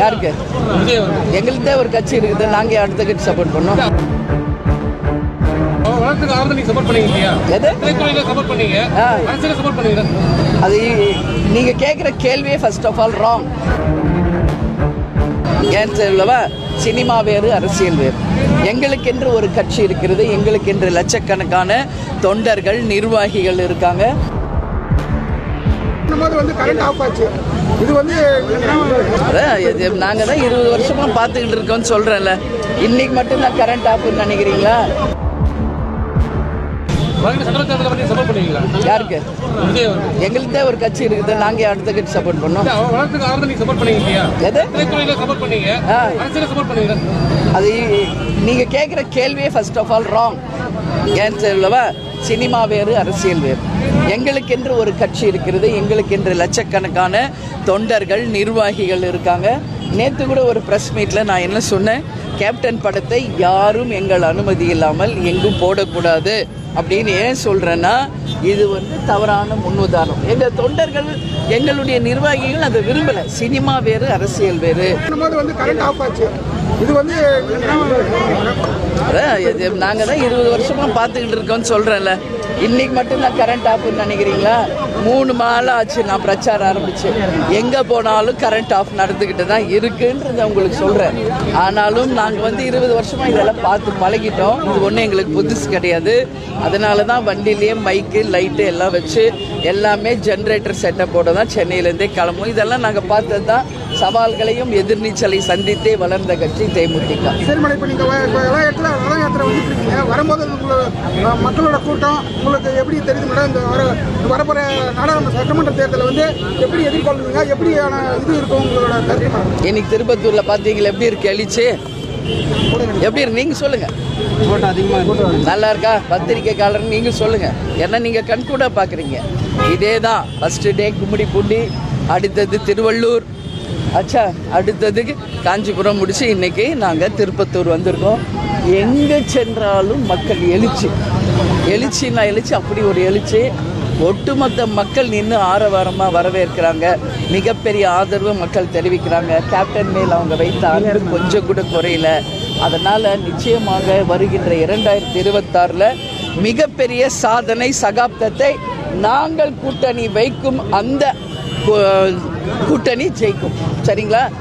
யாருக்கு? எங்களுக்கு ஒரு கட்சி இருக்குது, நாங்கள் அடுத்த கட்சி சப்போர்ட் பண்ணோம். அது நீங்க கேட்குற கேள்வியே ஃபர்ஸ்ட் ஆஃப் ஆல் ராங். ஏன் சொல்லவா? சினிமா வேறு, அரசியல் வேறு. எங்களுக்கென்று ஒரு கட்சி இருக்கிறது, எங்களுக்கென்று லட்சக்கணக்கான தொண்டர்கள், நிர்வாகிகள் இருக்காங்க. நாங்கள் தான் 20 வருஷமா பார்த்துக்கிட்டு இருக்கோம்னு சொல்றேன்ல. இன்னைக்கு மட்டும்தான் கரண்ட் ஆஃப்னு நினைக்கிறீங்களா? யாருக்கு? எங்களுக்கு ஒரு கட்சி இருக்குது, நாங்கள் அடுத்த கட்சி சப்போர்ட் பண்ணோம். அது நீங்க கேட்குற கேள்வியே ஃபர்ஸ்ட் ஆஃப் ஆல் ராங். ஏன் சொல்லவா? சினிமா வேறு, அரசியல் வேறு. எங்களுக்கென்று ஒரு கட்சி இருக்கிறது, எங்களுக்கென்று லட்சக்கணக்கான தொண்டர்கள், நிர்வாகிகள் இருக்காங்க. நேற்று கூட ஒரு ப்ரெஸ் மீட்டில் நான் என்ன சொன்னேன்? கேப்டன் படத்தை யாரும் எங்கள் அனுமதி இல்லாமல் எங்கும் போடக்கூடாது அப்படின்னு ஏன் சொல்கிறேன்னா, இது தவறான முன்னுதாரணம். எங்கள் தொண்டர்கள், எங்களுடைய நிர்வாகிகள் அதை விரும்பலை. சினிமா வேறு, அரசியல் வேறு. நாங்கள் தான் 20 வருஷமா பார்த்துக்கிட்டு இருக்கோம்னு சொல்கிறேன்ல. இன்னைக்கு மட்டும்தான் கரண்ட் ஆஃப்னு நினைக்கிறீங்களா? 3 நாள் ஆச்சு நான் பிரச்சாரம் ஆரம்பிச்சு. எங்கே போனாலும் கரண்ட் ஆஃப் நடந்துக்கிட்டு தான் இருக்குன்றத உங்களுக்கு சொல்கிறேன். ஆனாலும் நாங்கள் 20 வருஷமாக இதெல்லாம் பார்த்து பழகிட்டோம். இது ஒன்றும் எங்களுக்கு புதுசு கிடையாது. அதனால தான் வண்டியிலேயே மைக்கு, லைட்டு எல்லாம் வச்சு எல்லாமே ஜென்ரேட்டர் செட்டப்போட தான் சென்னையிலேருந்தே கிளம்பும். இதெல்லாம் நாங்கள் பார்த்தது தான். சவால்களையும் எதிர்நீச்சலை சந்தித்தே வளர்ந்த கட்சி தேமுதிக. வரும்போது மக்களோட கூட்டம் உங்களுக்கு எப்படி தெரியுது மேடம்? இந்த வரப்போற நாடாளுமன்ற சட்டமன்ற தேர்தலை எப்படி எதிர்கொள்ளுங்க? எப்படியான இது இருக்கும் உங்களோட கருத்து? இன்னைக்கு திருப்பத்தூர்ல பாத்தீங்களா எப்படி இருக்கு எழுச்சி? எப்படி இருக்கு நீங்க சொல்லுங்க. நல்லா இருக்கா? பத்திரிகைக்காரர் நீங்க சொல்லுங்க. ஏன்னா நீங்க கண்கூட பாக்குறீங்க. இதே தான் ஃபர்ஸ்ட் டே கும்மிடிப்பூண்டி, அடுத்தது திருவள்ளூர், அடுத்ததுக்கு காஞ்சிபுரம் முடிச்சு இன்னைக்கு நாங்கள் திருப்பத்தூர் வந்திருக்கோம். எங்கே சென்றாலும் மக்கள் எழுச்சின்னா அப்படி ஒரு எழுச்சி. ஒட்டுமொத்த மக்கள் நின்று ஆரவாரமாக வரவேற்கிறாங்க. மிகப்பெரிய ஆதரவு மக்கள் தெரிவிக்கிறாங்க. கேப்டன் மேல் அவங்க வைத்த அன்பு கொஞ்சம் கூட குறையல. அதனால் நிச்சயமாக வருகின்ற 2026 மிகப்பெரிய சாதனை சகாப்தத்தை நாங்கள் கூட்டணி வைக்கும். அந்த கூட்டணி ஜெயிக்கும். சரிங்களா?